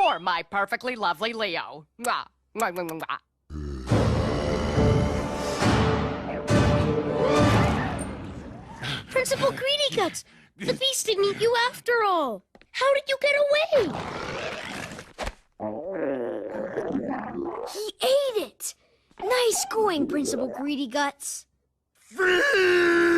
for my perfectly lovely Leo. Mwah. Mwah, mwah, mwah, mwah. Principal Greedy Guts, the beast didn't eat you after all. How did you get away? He ate it. Nice going, Principal Greedy Guts. Feed!